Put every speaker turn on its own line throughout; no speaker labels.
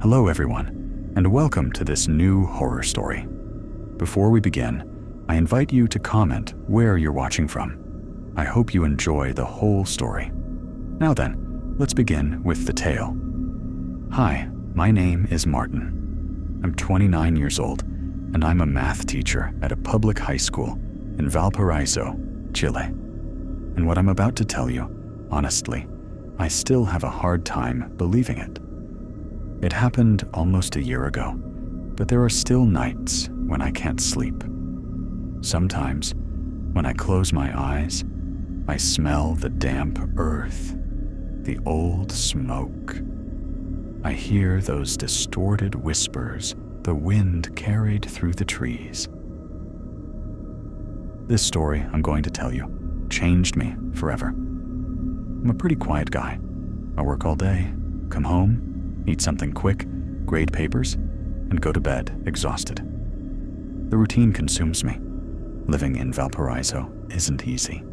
Hello everyone, and welcome to this new horror story. Before we begin, I invite you to comment where you're watching from. I hope you enjoy the whole story. Now then, let's begin with the tale. Hi, my name is Martin. I'm 29 years old, and I'm a math teacher at a public high school in Valparaíso, Chile. And what I'm about to tell you, honestly, I still have a hard time believing it. It happened almost a year ago, but there are still nights when I can't sleep. Sometimes, when I close my eyes, I smell the damp earth, the old smoke. I hear those distorted whispers the wind carried through the trees. This story I'm going to tell you changed me forever. I'm a pretty quiet guy. I work all day, come home, eat something quick, grade papers, and go to bed exhausted. The routine consumes me. Living in Valparaíso isn't easy.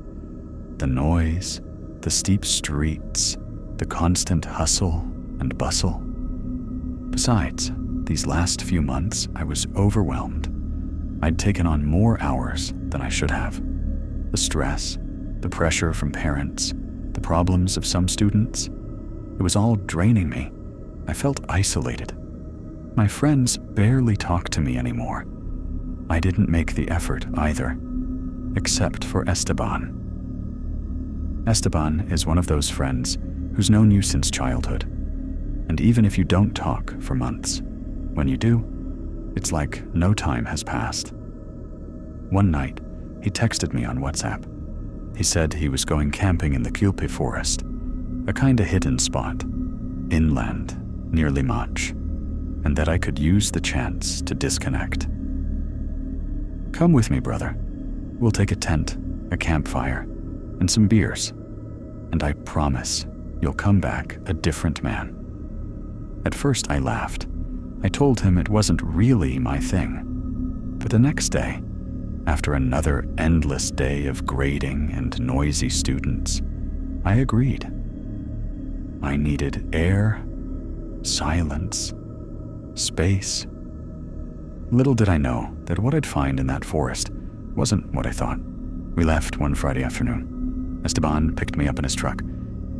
The noise, the steep streets, the constant hustle and bustle. Besides, these last few months I was overwhelmed. I'd taken on more hours than I should have. The stress, the pressure from parents, the problems of some students, it was all draining me. I felt isolated. My friends barely talked to me anymore. I didn't make the effort either, except for Esteban. Esteban is one of those friends who's known you since childhood. And even if you don't talk for months, when you do, it's like no time has passed. One night, he texted me on WhatsApp. He said he was going camping in the Quilpué forest, a kinda hidden spot, inland, near Limache, and that I could use the chance to disconnect. Come with me, brother. We'll take a tent, a campfire, and some beers, and I promise you'll come back a different man. At first I laughed. I told him it wasn't really my thing. But the next day, after another endless day of grading and noisy students, I agreed. I needed air, silence, space. Little did I know that what I'd find in that forest wasn't what I thought. We left one Friday afternoon. Esteban picked me up in his truck.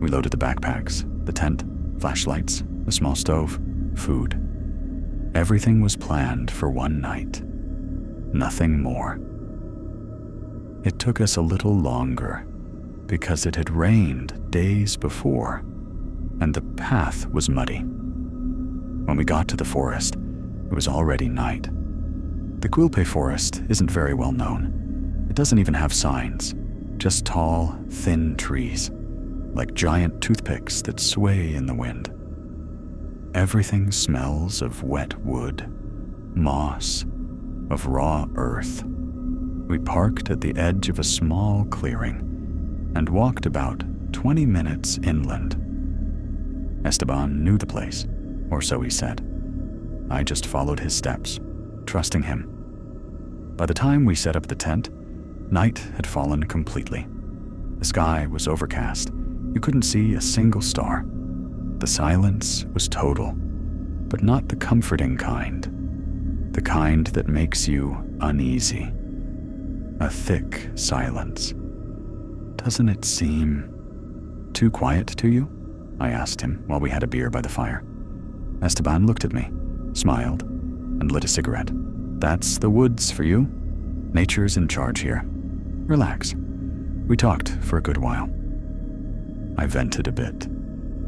We loaded the backpacks, the tent, flashlights, a small stove, food. Everything was planned for one night. Nothing more. It took us a little longer because it had rained days before, and the path was muddy. When we got to the forest, it was already night. The Quilpué forest isn't very well known. It doesn't even have signs, just tall, thin trees, like giant toothpicks that sway in the wind. Everything smells of wet wood, moss, of raw earth. We parked at the edge of a small clearing and walked about 20 minutes inland. Esteban knew the place, or so he said. I just followed his steps, trusting him. By the time we set up the tent, night had fallen completely. The sky was overcast. You couldn't see a single star. The silence was total, but not the comforting kind. The kind that makes you uneasy. A thick silence. Doesn't it seem too quiet to you? I asked him while we had a beer by the fire. Esteban looked at me, smiled, and lit a cigarette. That's the woods for you. Nature's in charge here. Relax. We talked for a good while. I vented a bit,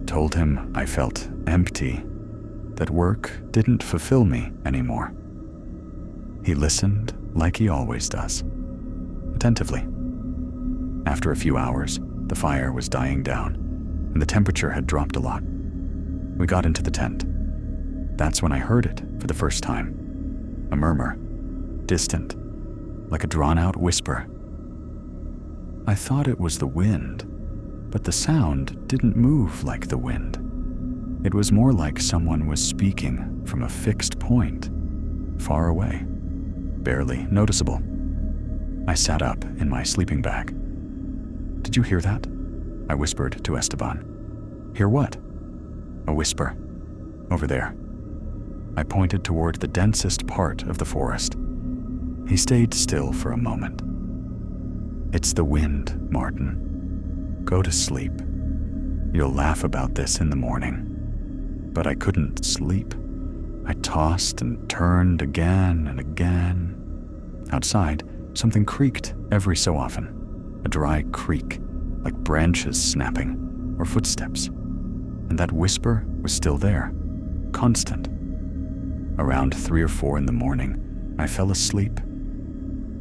told him I felt empty, that work didn't fulfill me anymore. He listened like he always does, attentively. After a few hours, the fire was dying down, and the temperature had dropped a lot. We got into the tent. That's when I heard it for the first time. A murmur, distant, like a drawn-out whisper. I thought it was the wind, but the sound didn't move like the wind. It was more like someone was speaking from a fixed point, far away, barely noticeable. I sat up in my sleeping bag. Did you hear that? I whispered to Esteban. Hear what? A whisper. Over there. I pointed toward the densest part of the forest. He stayed still for a moment. "It's the wind, Martin. Go to sleep. You'll laugh about this in the morning." But I couldn't sleep. I tossed and turned again and again. Outside, something creaked every so often, a dry creak, like branches snapping, or footsteps. And that whisper was still there, constant. Around 3 or 4 in the morning, I fell asleep,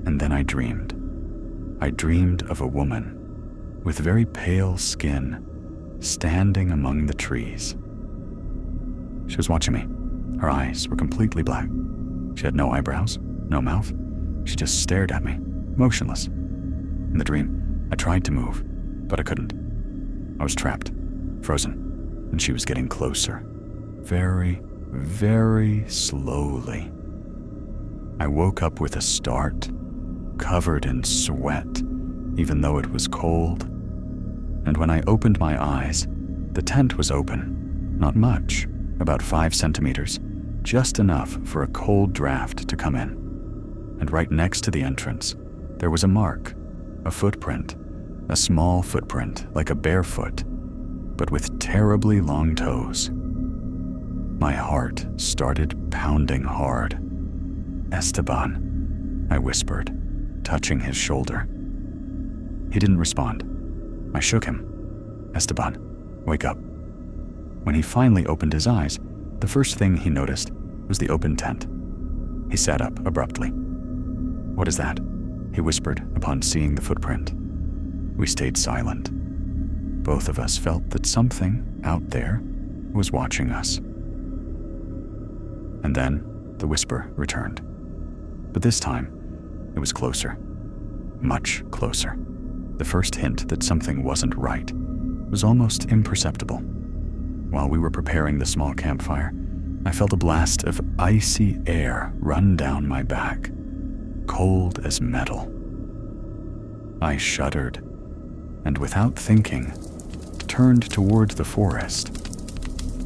and then I dreamed. I dreamed of a woman with very pale skin standing among the trees. She was watching me. Her eyes were completely black. She had no eyebrows, no mouth. She just stared at me, motionless. In the dream, I tried to move, but I couldn't. I was trapped, frozen, and she was getting closer. Very, very slowly. I woke up with a start, covered in sweat, even though it was cold. And when I opened my eyes, the tent was open. Not much, about 5 centimeters, just enough for a cold draft to come in. And right next to the entrance, there was a mark, a footprint, a small footprint like a bare foot, but with terribly long toes. My heart started pounding hard. "Esteban," I whispered, touching his shoulder. He didn't respond. I shook him. "Esteban, wake up." When he finally opened his eyes, the first thing he noticed was the open tent. He sat up abruptly. "What is that?" he whispered upon seeing the footprint. We stayed silent. Both of us felt that something out there was watching us. And then the whisper returned. But this time, it was closer. Much closer. The first hint that something wasn't right was almost imperceptible. While we were preparing the small campfire, I felt a blast of icy air run down my back, cold as metal. I shuddered, and without thinking, turned toward the forest,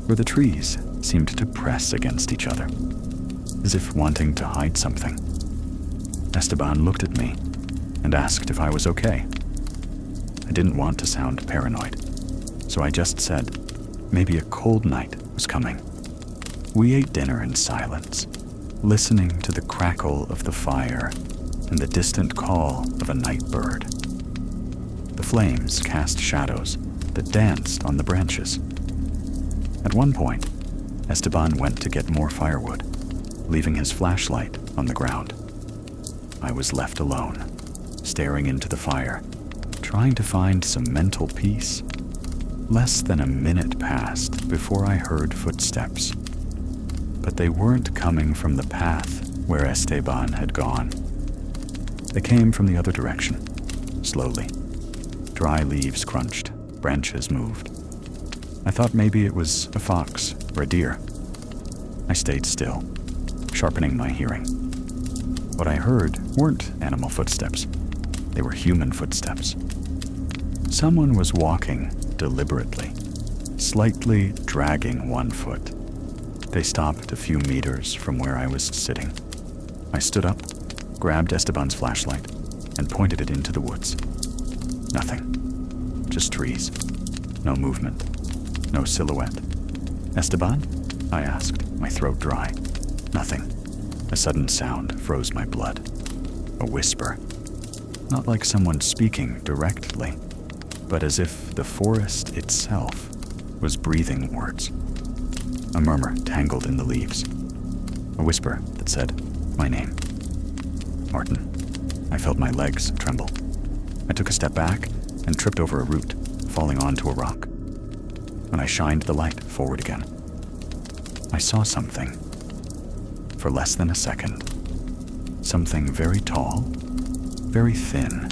where the trees seemed to press against each other, as if wanting to hide something. Esteban looked at me and asked if I was okay. I didn't want to sound paranoid, so I just said maybe a cold night was coming. We ate dinner in silence, listening to the crackle of the fire and the distant call of a night bird. The flames cast shadows that danced on the branches. At one point, Esteban went to get more firewood, leaving his flashlight on the ground. I was left alone, staring into the fire, trying to find some mental peace. Less than a minute passed before I heard footsteps, but they weren't coming from the path where Esteban had gone. They came from the other direction, slowly. Dry leaves crunched, branches moved. I thought maybe it was a fox or a deer. I stayed still, sharpening my hearing. What I heard weren't animal footsteps. They were human footsteps. Someone was walking deliberately, slightly dragging one foot. They stopped a few meters from where I was sitting. I stood up, grabbed Esteban's flashlight, and pointed it into the woods. Nothing. Just trees. No movement. No silhouette. "Esteban?" I asked, my throat dry. Nothing. A sudden sound froze my blood. A whisper. Not like someone speaking directly, but as if the forest itself was breathing words. A murmur tangled in the leaves. A whisper that said my name. "Martin." I felt my legs tremble. I took a step back and tripped over a root, falling onto a rock. When I shined the light forward again, I saw something. For less than a second. Something very tall, very thin,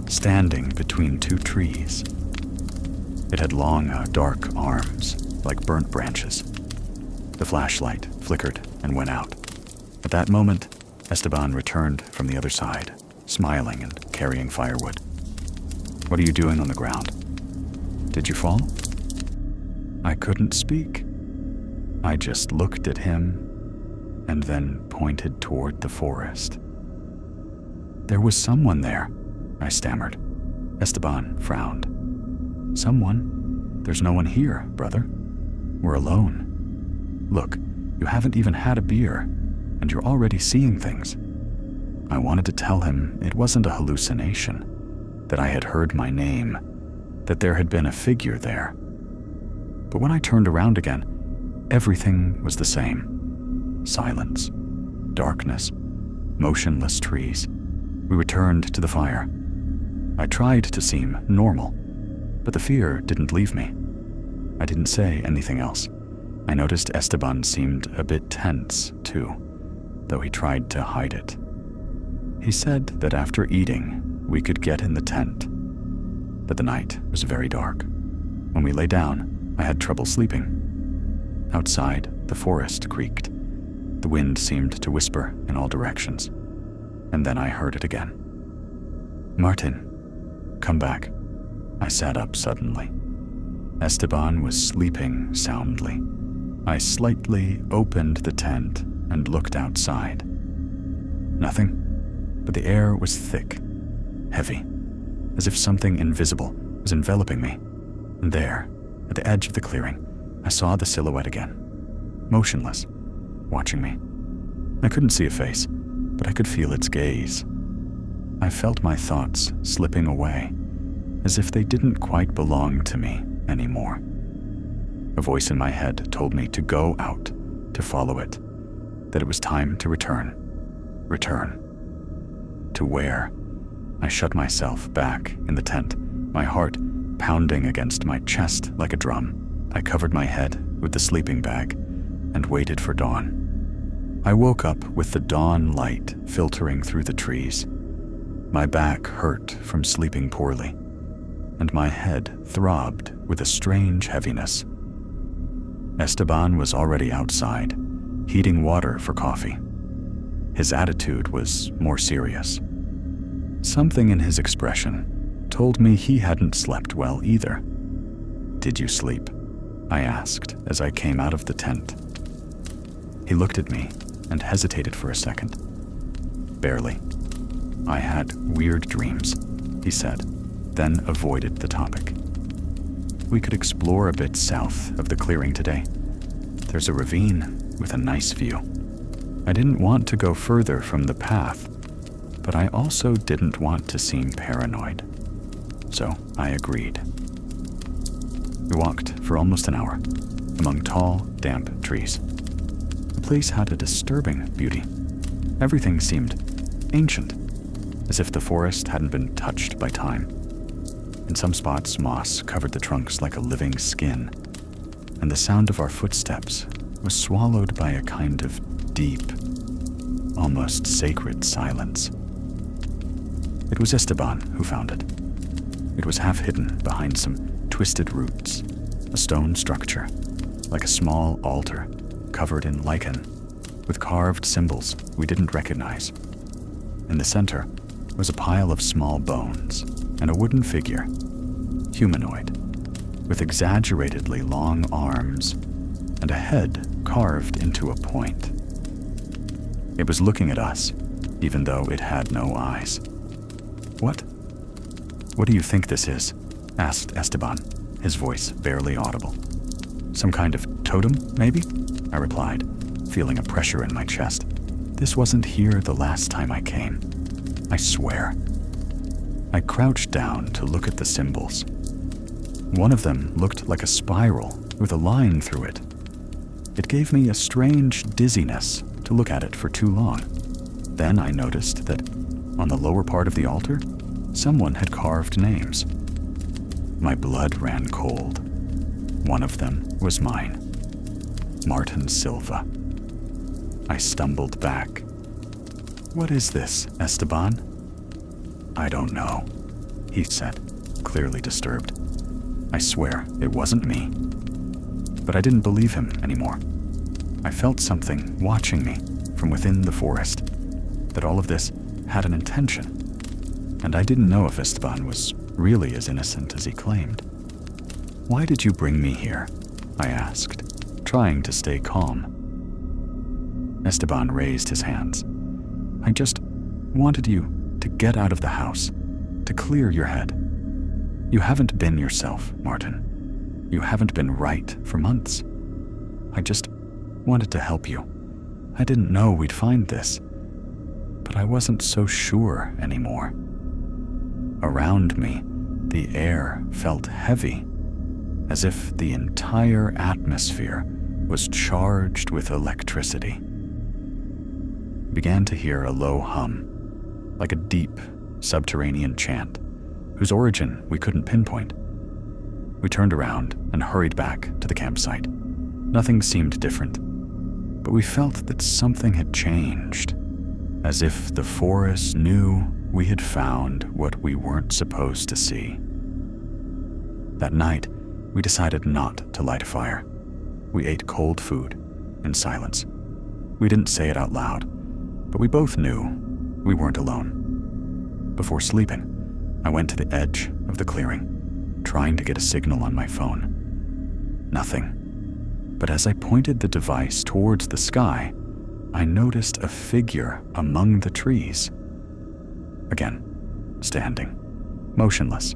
standing between 2 trees. It had long, dark arms, like burnt branches. The flashlight flickered and went out. At that moment, Esteban returned from the other side, smiling and carrying firewood. "What are you doing on the ground? Did you fall?" I couldn't speak. I just looked at him and then pointed toward the forest. "There was someone there," I stammered. Esteban frowned. "Someone? There's no one here, brother. We're alone. Look, you haven't even had a beer, and you're already seeing things." I wanted to tell him it wasn't a hallucination, that I had heard my name, that there had been a figure there. But when I turned around again, everything was the same. Silence, darkness, motionless trees. We returned to the fire. I tried to seem normal, but the fear didn't leave me. I didn't say anything else. I noticed Esteban seemed a bit tense, too, though he tried to hide it. He said that after eating, we could get in the tent, but the night was very dark. When we lay down, I had trouble sleeping. Outside, the forest creaked. The wind seemed to whisper in all directions, and then I heard it again. "Martin, come back." I sat up suddenly. Esteban was sleeping soundly. I slightly opened the tent and looked outside. Nothing, but the air was thick, heavy, as if something invisible was enveloping me. And there, at the edge of the clearing, I saw the silhouette again, motionless, watching me. I couldn't see a face, but I could feel its gaze. I felt my thoughts slipping away, as if they didn't quite belong to me anymore. A voice in my head told me to go out, to follow it, that it was time to return. Return. To where? I shut myself back in the tent, my heart pounding against my chest like a drum. I covered my head with the sleeping bag and waited for dawn. I woke up with the dawn light filtering through the trees. My back hurt from sleeping poorly, and my head throbbed with a strange heaviness. Esteban was already outside, heating water for coffee. His attitude was more serious. Something in his expression told me he hadn't slept well either. "Did you sleep?" I asked as I came out of the tent. He looked at me and hesitated for a second. "Barely. I had weird dreams," he said, then avoided the topic. "We could explore a bit south of the clearing today. There's a ravine with a nice view." I didn't want to go further from the path, but I also didn't want to seem paranoid. So I agreed. We walked for almost an hour, among tall, damp trees. The place had a disturbing beauty. Everything seemed ancient, as if the forest hadn't been touched by time. In some spots, moss covered the trunks like a living skin, and the sound of our footsteps was swallowed by a kind of deep, almost sacred silence. It was Esteban who found it. It was half hidden behind some twisted roots, a stone structure, like a small altar covered in lichen, with carved symbols we didn't recognize. In the center was a pile of small bones and a wooden figure, humanoid, with exaggeratedly long arms and a head carved into a point. It was looking at us, even though it had no eyes. What do you think this is?" asked Esteban, his voice barely audible. "Some kind of totem, maybe?" I replied, feeling a pressure in my chest. "This wasn't here the last time I came. I swear." I crouched down to look at the symbols. One of them looked like a spiral with a line through it. It gave me a strange dizziness to look at it for too long. Then I noticed that on the lower part of the altar, someone had carved names. My blood ran cold. One of them was mine. Martin Silva. I stumbled back. "What is this, Esteban?" "I don't know," he said, clearly disturbed. I swear it wasn't me. But I didn't believe him anymore. I felt something watching me from within the forest, that all of this had an intention. And I didn't know if Esteban was really as innocent as he claimed. "Why did you bring me here?" I asked, trying to stay calm. Esteban raised his hands. I just wanted you to get out of the house, to clear your head. You haven't been yourself, Martin. You haven't been right for months. I just wanted to help you. I didn't know we'd find this, but I wasn't so sure anymore. Around me, the air felt heavy, as if the entire atmosphere was charged with electricity. I began to hear a low hum, like a deep, subterranean chant, whose origin we couldn't pinpoint. We turned around and hurried back to the campsite. Nothing seemed different, but we felt that something had changed, as if the forest knew we had found what we weren't supposed to see. That night, we decided not to light a fire. We ate cold food in silence. We didn't say it out loud, but we both knew we weren't alone. Before sleeping, I went to the edge of the clearing, trying to get a signal on my phone. Nothing. But as I pointed the device towards the sky, I noticed a figure among the trees. Again, standing, motionless,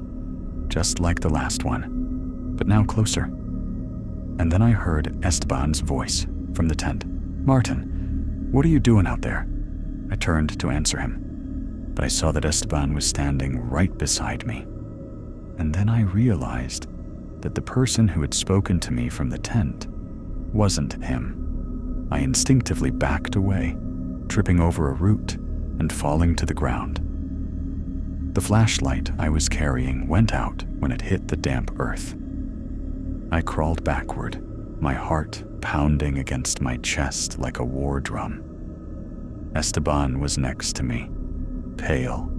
just like the last one, but now closer. And then I heard Esteban's voice from the tent. Martin, what are you doing out there? I turned to answer him, but I saw that Esteban was standing right beside me. And then I realized that the person who had spoken to me from the tent wasn't him. I instinctively backed away, tripping over a root and falling to the ground. The flashlight I was carrying went out when it hit the damp earth. I crawled backward, my heart pounding against my chest like a war drum. Esteban was next to me, pale,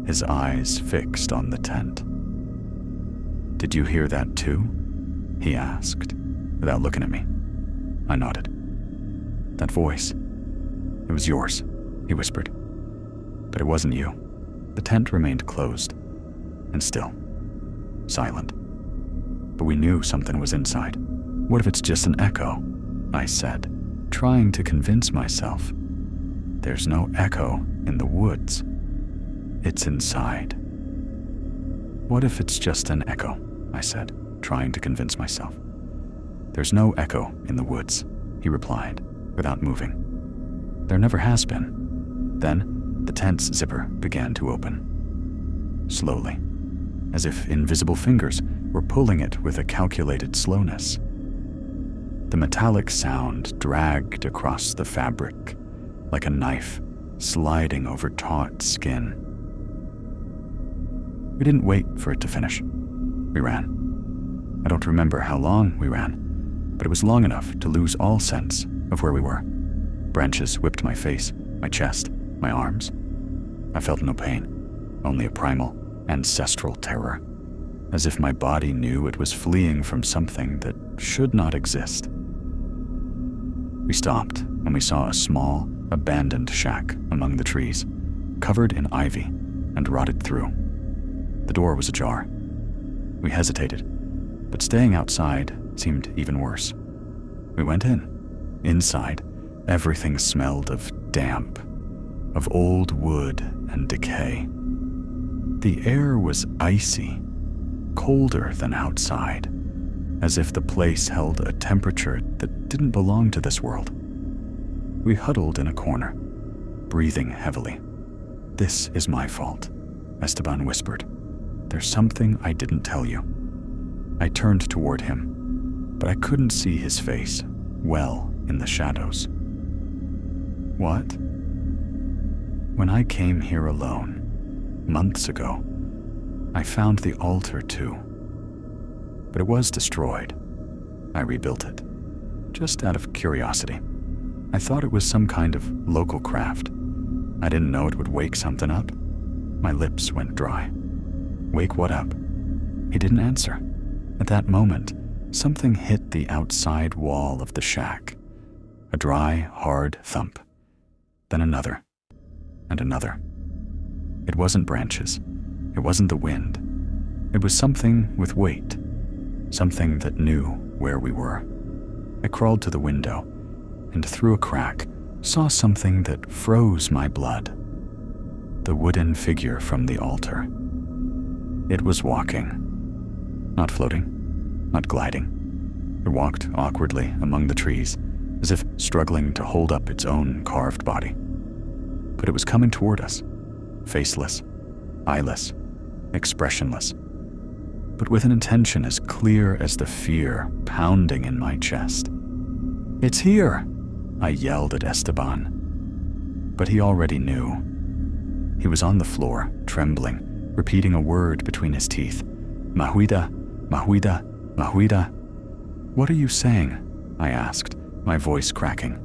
his eyes fixed on the tent. "Did you hear that too?" he asked, without looking at me. I nodded. "That voice, it was yours," he whispered. "But it wasn't you." The tent remained closed and still, silent. But we knew something was inside. "What if it's just an echo?" I said, trying to convince myself. "There's no echo in the woods. It's inside." "What if it's just an echo?" I said, trying to convince myself. "There's no echo in the woods," he replied, without moving. "There never has been." Then the tent's zipper began to open. Slowly, as if invisible fingers were pulling it with a calculated slowness. The metallic sound dragged across the fabric, like a knife sliding over taut skin. We didn't wait for it to finish. We ran. I don't remember how long we ran, but it was long enough to lose all sense of where we were. Branches whipped my face, my chest, my arms. I felt no pain, only a primal, ancestral terror, as if my body knew it was fleeing from something that should not exist. We stopped when we saw a small, abandoned shack among the trees, covered in ivy and rotted through. The door was ajar. We hesitated, but staying outside seemed even worse. We went in. Inside, everything smelled of damp, of old wood and decay. The air was icy, colder than outside, as if the place held a temperature that didn't belong to this world. We huddled in a corner, breathing heavily. "This is my fault," Esteban whispered. "There's something I didn't tell you." I turned toward him, but I couldn't see his face well in the shadows. "What?" "When I came here alone, months ago, I found the altar too. But it was destroyed. I rebuilt it, just out of curiosity. I thought it was some kind of local craft. I didn't know it would wake something up." My lips went dry. "Wake what up?" He didn't answer. At that moment, something hit the outside wall of the shack. A dry, hard thump. Then another. And another. It wasn't branches. It wasn't the wind. It was something with weight. Something that knew where we were. I crawled to the window, and through a crack saw something that froze my blood. The wooden figure from the altar. It was walking. Not floating, not gliding. It walked awkwardly among the trees, as if struggling to hold up its own carved body. But it was coming toward us, faceless, eyeless, expressionless, but with an intention as clear as the fear pounding in my chest. "It's here!" I yelled at Esteban. But he already knew. He was on the floor, trembling, repeating a word between his teeth. "Mahuida, Mahuida, Mahuida." "What are you saying?" I asked, my voice cracking.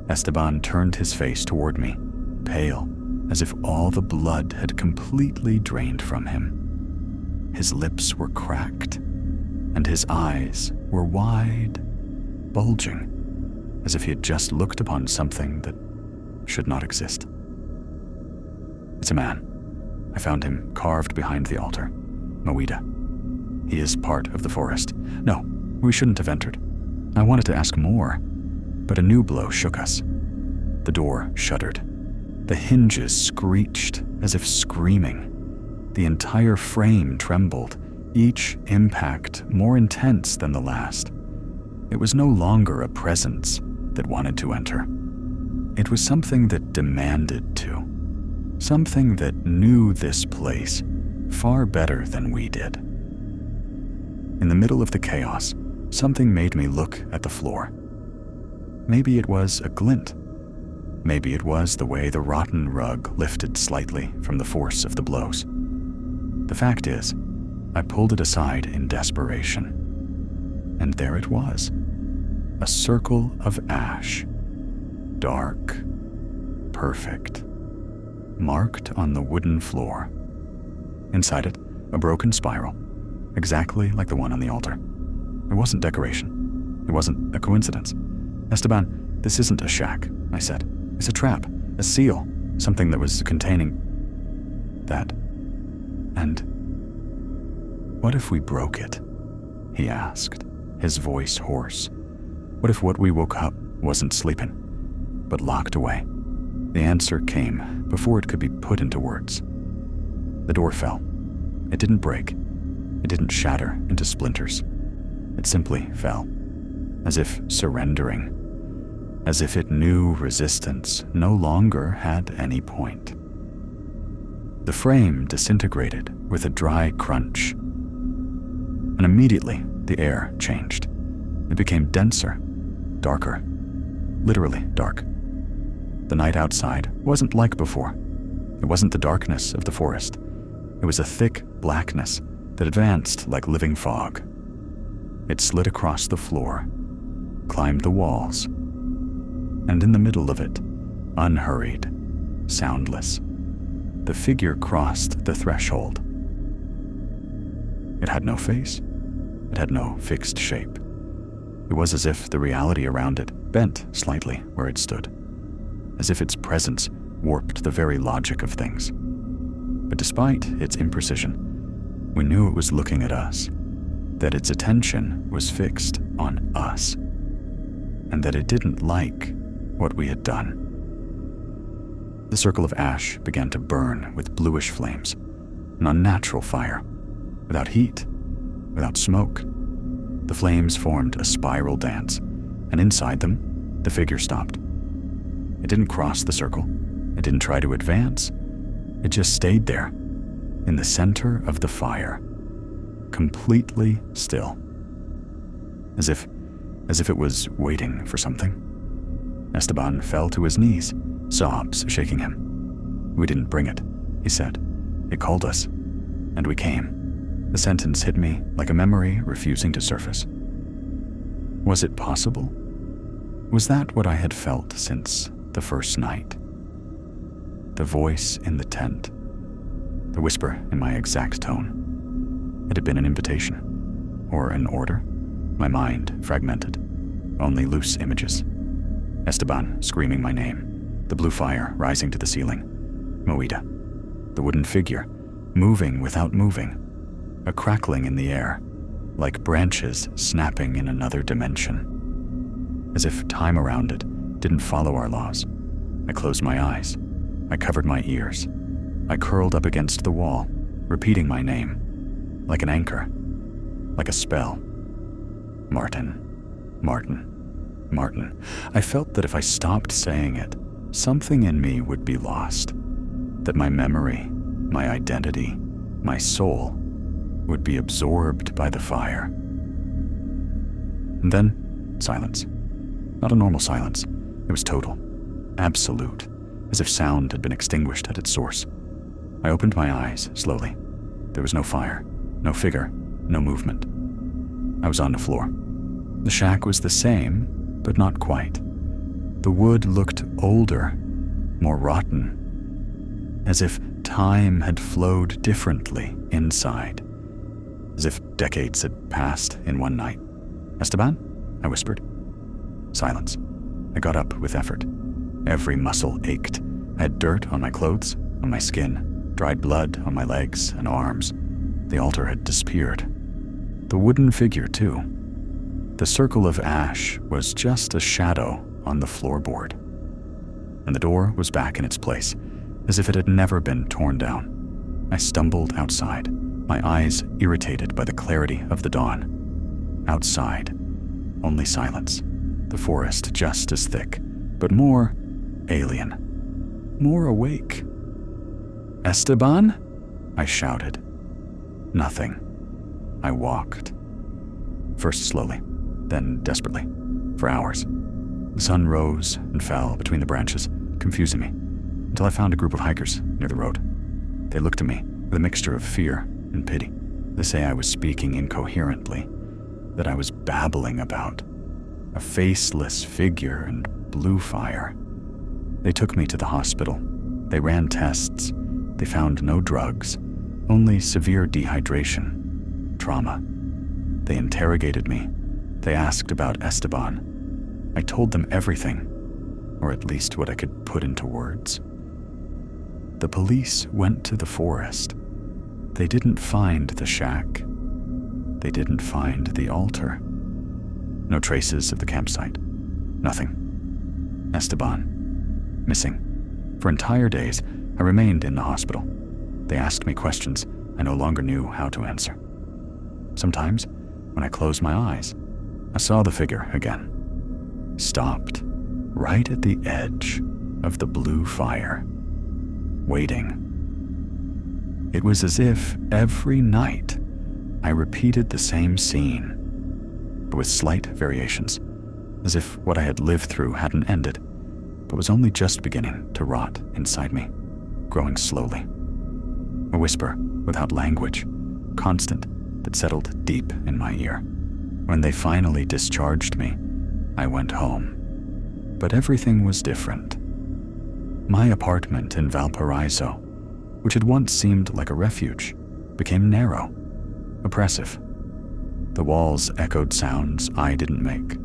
Esteban turned his face toward me, pale, as if all the blood had completely drained from him. His lips were cracked, and his eyes were wide, bulging, as if he had just looked upon something that should not exist. "It's a man. I found him carved behind the altar. Mahuida. He is part of the forest. No, we shouldn't have entered. I wanted to ask more, but a new blow shook us. The door shuddered. The hinges screeched as if screaming. The entire frame trembled, each impact more intense than the last. It was no longer a presence that wanted to enter. It was something that demanded to. Something that knew this place far better than we did. In the middle of the chaos, something made me look at the floor. Maybe it was a glint. Maybe it was the way the rotten rug lifted slightly from the force of the blows. The fact is, I pulled it aside in desperation. And there it was. A circle of ash. Dark. Perfect. Marked on the wooden floor. Inside it, a broken spiral, exactly like the one on the altar. It wasn't decoration. It wasn't a coincidence. "Esteban, this isn't a shack," I said. "It's a trap, a seal, something that was containing that. And what if we broke it?" he asked, his voice hoarse. "What if what we woke up wasn't sleeping, but locked away?" The answer came before it could be put into words. The door fell. It didn't break. It didn't shatter into splinters. It simply fell, as if surrendering, as if it knew resistance no longer had any point. The frame disintegrated with a dry crunch, and immediately the air changed. It became denser, darker, literally dark. The night outside wasn't like before. It wasn't the darkness of the forest. It was a thick blackness that advanced like living fog. It slid across the floor, climbed the walls, and in the middle of it, unhurried, soundless, the figure crossed the threshold. It had no face. It had no fixed shape. It was as if the reality around it bent slightly where it stood, as if its presence warped the very logic of things. But despite its imprecision, we knew it was looking at us, that its attention was fixed on us, and that it didn't like what we had done. The circle of ash began to burn with bluish flames, an unnatural fire, without heat, without smoke. The flames formed a spiral dance, and inside them, the figure stopped. It didn't cross the circle. It didn't try to advance. It just stayed there, in the center of the fire, completely still, as if it was waiting for something. Esteban fell to his knees, sobs shaking him. "We didn't bring it," he said. "It called us, and we came." The sentence hit me like a memory refusing to surface. Was it possible? Was that what I had felt since the first night? The voice in the tent, the whisper in my exact tone. It had been an invitation, or an order. My mind fragmented, only loose images. Esteban screaming my name, the blue fire rising to the ceiling. Mahuida, the wooden figure, moving without moving, a crackling in the air, like branches snapping in another dimension, as if time around it didn't follow our laws. I closed my eyes. I covered my ears. I curled up against the wall, repeating my name, like an anchor, like a spell. Martin, Martin, Martin. I felt that if I stopped saying it, something in me would be lost, that my memory, my identity, my soul would be absorbed by the fire. And then, silence. Not a normal silence. It was total, absolute, as if sound had been extinguished at its source. I opened my eyes slowly. There was no fire, no figure, no movement. I was on the floor. The shack was the same, but not quite. The wood looked older, more rotten, as if time had flowed differently inside, as if decades had passed in one night. "Esteban?" I whispered. Silence. I got up with effort. Every muscle ached. I had dirt on my clothes, on my skin, dried blood on my legs and arms. The altar had disappeared. The wooden figure, too. The circle of ash was just a shadow on the floorboard. And the door was back in its place, as if it had never been torn down. I stumbled outside, my eyes irritated by the clarity of the dawn. Outside, only silence. The forest just as thick, but more alien, more awake. "Esteban?" I shouted. Nothing. I walked. First slowly, then desperately, for hours. The sun rose and fell between the branches, confusing me, until I found a group of hikers near the road. They looked at me with a mixture of fear and pity. They say I was speaking incoherently, that I was babbling about a faceless figure and blue fire. They took me to the hospital. They ran tests. They found no drugs, only severe dehydration, trauma. They interrogated me. They asked about Esteban. I told them everything, or at least what I could put into words. The police went to the forest. They didn't find the shack. They didn't find the altar. No traces of the campsite. Nothing. Esteban. Missing. For entire days, I remained in the hospital. They asked me questions I no longer knew how to answer. Sometimes, when I closed my eyes, I saw the figure again. Stopped, right at the edge of the blue fire, waiting. It was as if every night I repeated the same scene, but with slight variations, as if what I had lived through hadn't ended, but was only just beginning to rot inside me, growing slowly. A whisper without language, constant, that settled deep in my ear. When they finally discharged me, I went home. But everything was different. My apartment in Valparaíso, which had once seemed like a refuge, became narrow, oppressive. The walls echoed sounds I didn't make.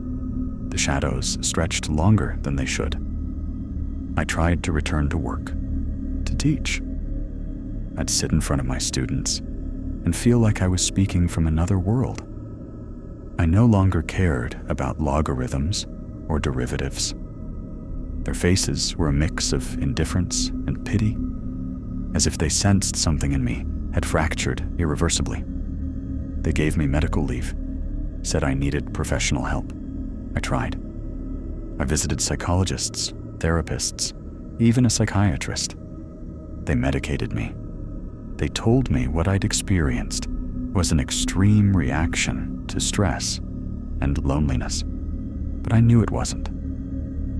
The shadows stretched longer than they should. I tried to return to work, to teach. I'd sit in front of my students and feel like I was speaking from another world. I no longer cared about logarithms or derivatives. Their faces were a mix of indifference and pity, as if they sensed something in me had fractured irreversibly. They gave me medical leave, said I needed professional help. I tried. I visited psychologists, therapists, even a psychiatrist. They medicated me. They told me what I'd experienced was an extreme reaction to stress and loneliness. But I knew it wasn't.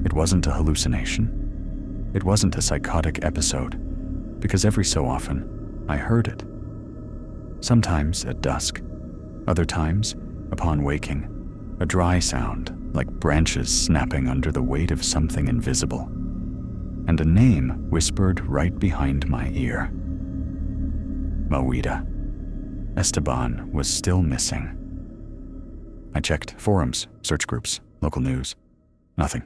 It wasn't a hallucination. It wasn't a psychotic episode, because every so often, I heard it. Sometimes at dusk, other times, upon waking, a dry sound like branches snapping under the weight of something invisible, and a name whispered right behind my ear. Mahuida. Esteban was still missing. I checked forums, search groups, local news. Nothing.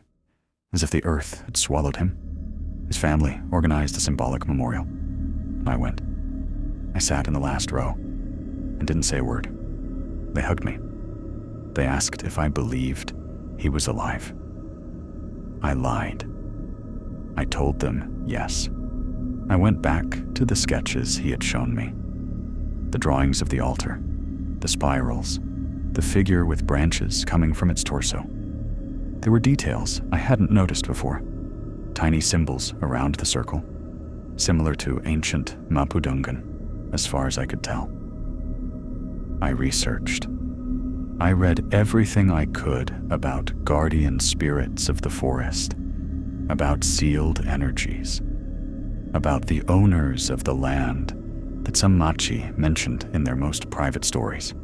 As if the earth had swallowed him. His family organized a symbolic memorial. I went. I sat in the last row and didn't say a word. They hugged me. They asked if I believed he was alive. I lied. I told them yes. I went back to the sketches he had shown me. The drawings of the altar, the spirals, the figure with branches coming from its torso. There were details I hadn't noticed before. Tiny symbols around the circle, similar to ancient Mapudungun, as far as I could tell. I researched. I read everything I could about guardian spirits of the forest, about sealed energies, about the owners of the land that some Machi mentioned in their most private stories.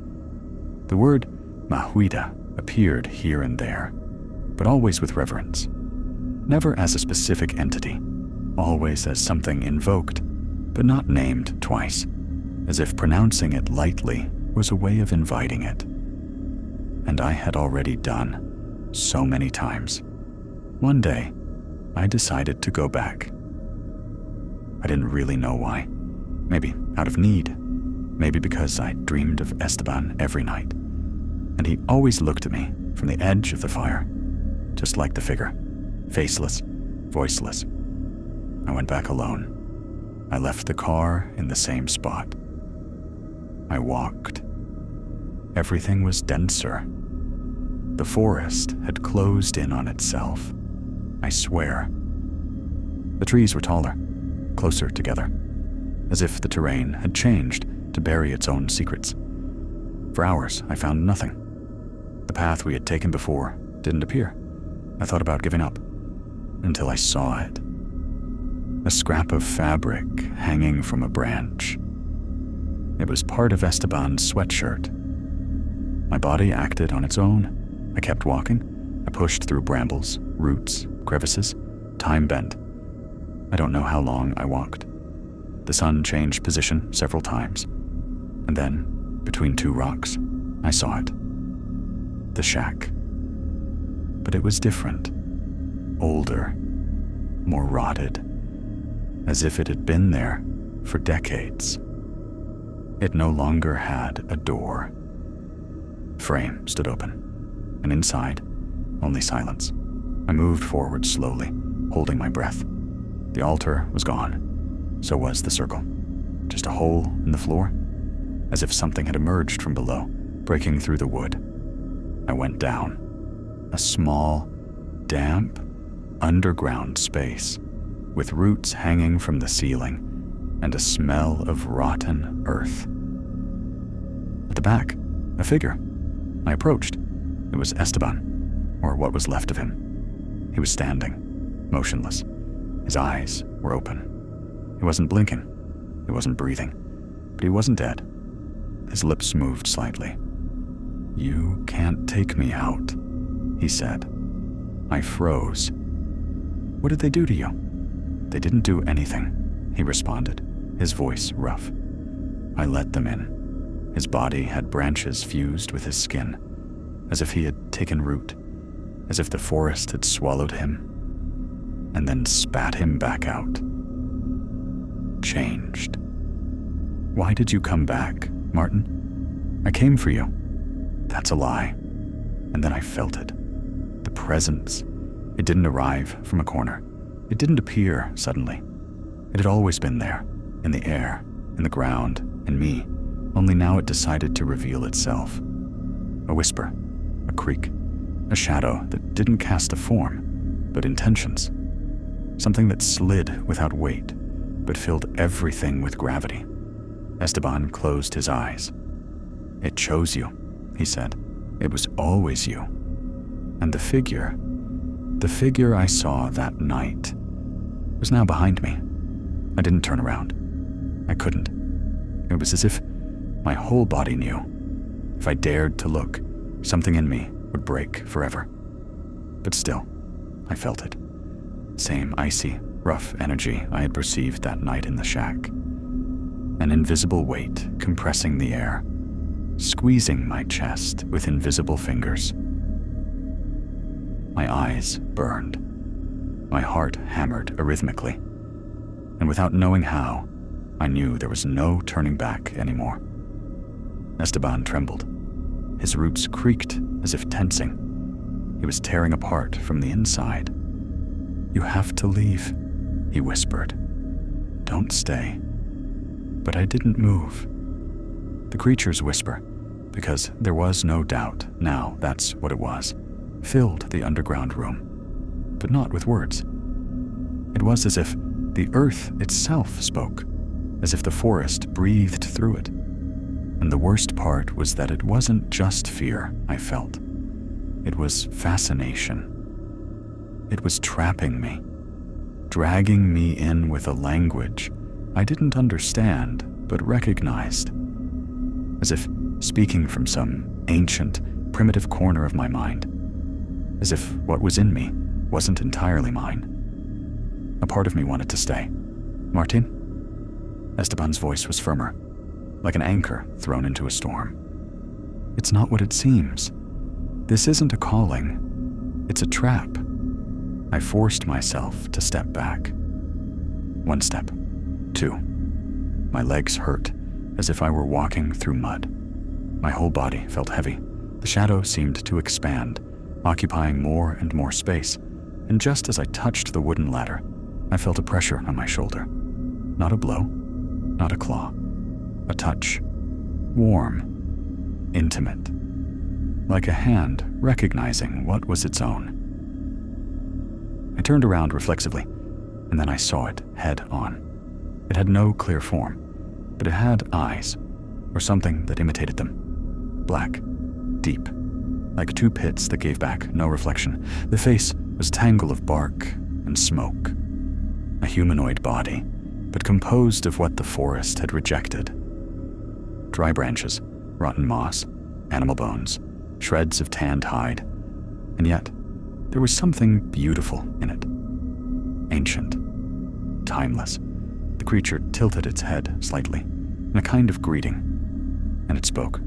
The word Mahuida appeared here and there, but always with reverence. Never as a specific entity, always as something invoked, but not named twice, as if pronouncing it lightly was a way of inviting it. And I had already done so many times. One day, I decided to go back. I didn't really know why. Maybe out of need. Maybe because I dreamed of Esteban every night. And he always looked at me from the edge of the fire, just like the figure, faceless, voiceless. I went back alone. I left the car in the same spot. I walked. Everything was denser. The forest had closed in on itself. I swear. The trees were taller, closer together, as if the terrain had changed to bury its own secrets. For hours, I found nothing. The path we had taken before didn't appear. I thought about giving up, until I saw it. A scrap of fabric hanging from a branch. It was part of Esteban's sweatshirt. My body acted on its own. I kept walking. I pushed through brambles, roots, crevices, time bent. I don't know how long I walked. The sun changed position several times. And then, between two rocks, I saw it. The shack. But it was different. Older. More rotted. As if it had been there for decades. It no longer had a door. Frame stood open, and inside, only silence. I moved forward slowly, holding my breath. The altar was gone. So was the circle. Just a hole in the floor, as if something had emerged from below, breaking through the wood. I went down. A small, damp, underground space, with roots hanging from the ceiling, and a smell of rotten earth. At the back, a figure. I approached. It was Esteban, or what was left of him. He was standing, motionless. His eyes were open. He wasn't blinking. He wasn't breathing. But he wasn't dead. His lips moved slightly. "You can't take me out," he said. I froze. "What did they do to you?" "They didn't do anything," he responded, his voice rough. I let them in. His body had branches fused with his skin, as if he had taken root, as if the forest had swallowed him, and then spat him back out. Changed. "Why did you come back, Martin?" "I came for you." "That's a lie." And then I felt it. The presence. It didn't arrive from a corner. It didn't appear suddenly. It had always been there, in the air, in the ground, in me. Only now it decided to reveal itself. A whisper, a creak, a shadow that didn't cast a form, but intentions. Something that slid without weight, but filled everything with gravity. Esteban closed his eyes. "It chose you," he said. "It was always you." And the figure I saw that night, was now behind me. I didn't turn around. I couldn't. It was as if my whole body knew. If I dared to look, something in me would break forever. But still, I felt it. Same icy, rough energy I had perceived that night in the shack. An invisible weight compressing the air, squeezing my chest with invisible fingers. My eyes burned. My heart hammered arrhythmically. And without knowing how, I knew there was no turning back anymore. Esteban trembled. His roots creaked as if tensing. He was tearing apart from the inside. "You have to leave," he whispered. "Don't stay." But I didn't move. The creature's whisper, because there was no doubt now that's what it was, filled the underground room, but not with words. It was as if the earth itself spoke, as if the forest breathed through it. And the worst part was that it wasn't just fear I felt. It was fascination. It was trapping me, dragging me in with a language I didn't understand but recognized, as if speaking from some ancient, primitive corner of my mind, as if what was in me wasn't entirely mine. A part of me wanted to stay. "Martin?" Esteban's voice was firmer, like an anchor thrown into a storm. "It's not what it seems. This isn't a calling. It's a trap." I forced myself to step back. 1 step. 2. My legs hurt, as if I were walking through mud. My whole body felt heavy. The shadow seemed to expand, occupying more and more space, and just as I touched the wooden ladder, I felt a pressure on my shoulder. Not a blow, not a claw. A touch. Warm. Intimate. Like a hand recognizing what was its own. I turned around reflexively, and then I saw it head on. It had no clear form, but it had eyes, or something that imitated them. Black, deep, like 2 pits that gave back no reflection. The face was a tangle of bark and smoke. A humanoid body, but composed of what the forest had rejected. Dry branches, rotten moss, animal bones, shreds of tanned hide, and yet there was something beautiful in it. Ancient, timeless. The creature tilted its head slightly, in a kind of greeting, and it spoke.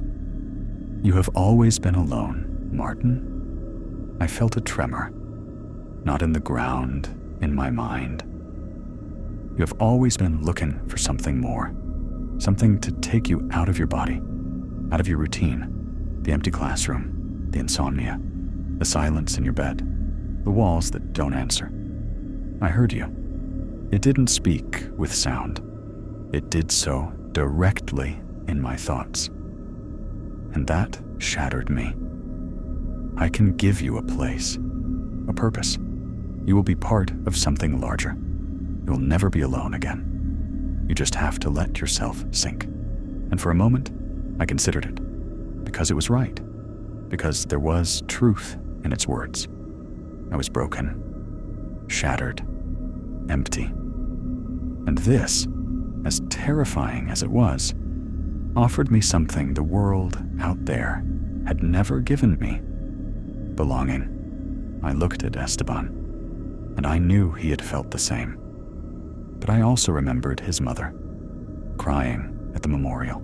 "You have always been alone, Martin." I felt a tremor, not in the ground, in my mind. "You have always been looking for something more, something to take you out of your body, out of your routine, the empty classroom, the insomnia, the silence in your bed, the walls that don't answer. I heard you. It didn't speak with sound. It did so directly in my thoughts. And that shattered me. I can give you a place, a purpose. You will be part of something larger. You will never be alone again. You just have to let yourself sink." And for a moment, I considered it, because it was right, because there was truth in its words. I was broken, shattered, empty. And this, as terrifying as it was, offered me something the world out there had never given me: belonging. I looked at Esteban, and I knew he had felt the same. But I also remembered his mother, crying at the memorial.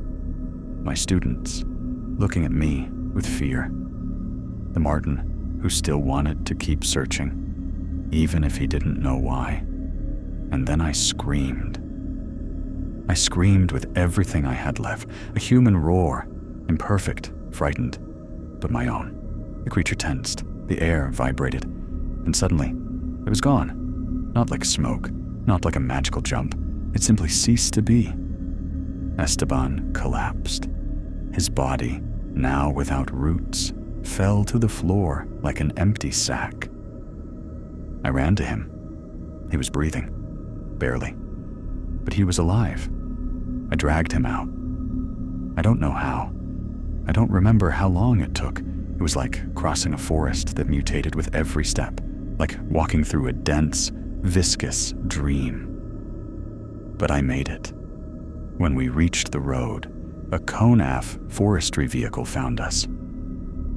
My students, looking at me with fear. The Martin who still wanted to keep searching, even if he didn't know why. And then I screamed. I screamed with everything I had left, a human roar, imperfect, frightened, but my own. The creature tensed, the air vibrated, and suddenly, it was gone. Not like smoke, not like a magical jump. It simply ceased to be. Esteban collapsed. His body, now without roots, fell to the floor like an empty sack. I ran to him. He was breathing, barely, but he was alive. I dragged him out. I don't know how. I don't remember how long it took. It was like crossing a forest that mutated with every step, like walking through a dense, viscous dream. But I made it. When we reached the road, a CONAF forestry vehicle found us.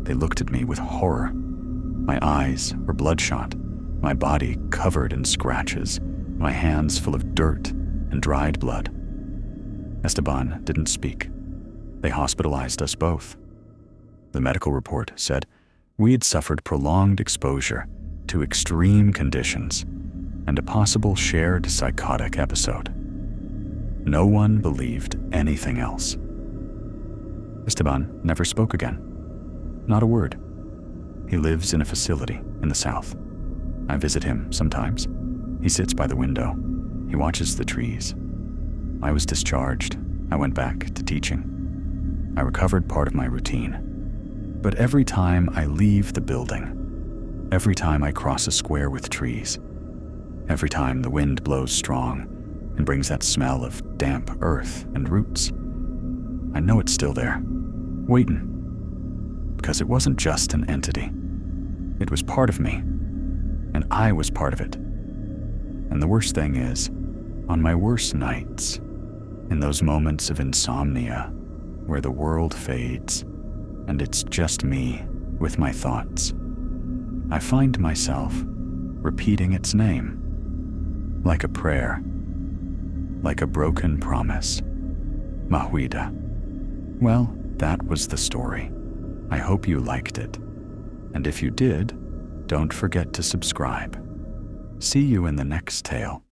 They looked at me with horror. My eyes were bloodshot, my body covered in scratches, my hands full of dirt and dried blood. Esteban didn't speak. They hospitalized us both. The medical report said we had suffered prolonged exposure to extreme conditions and a possible shared psychotic episode. No one believed anything else. Esteban never spoke again. Not a word. He lives in a facility in the south. I visit him sometimes. He sits by the window, He watches the trees. I was discharged. I went back to teaching. I recovered part of my routine. But every time I leave the building, every time I cross a square with trees, every time the wind blows strong and brings that smell of damp earth and roots, I know it's still there, waiting. Because it wasn't just an entity. It was part of me, and I was part of it. And the worst thing is, on my worst nights, in those moments of insomnia where the world fades and it's just me with my thoughts, I find myself repeating its name, like a prayer, like a broken promise. Mahuida. Well, that was the story. I hope you liked it. And if you did, don't forget to subscribe. See you in the next tale.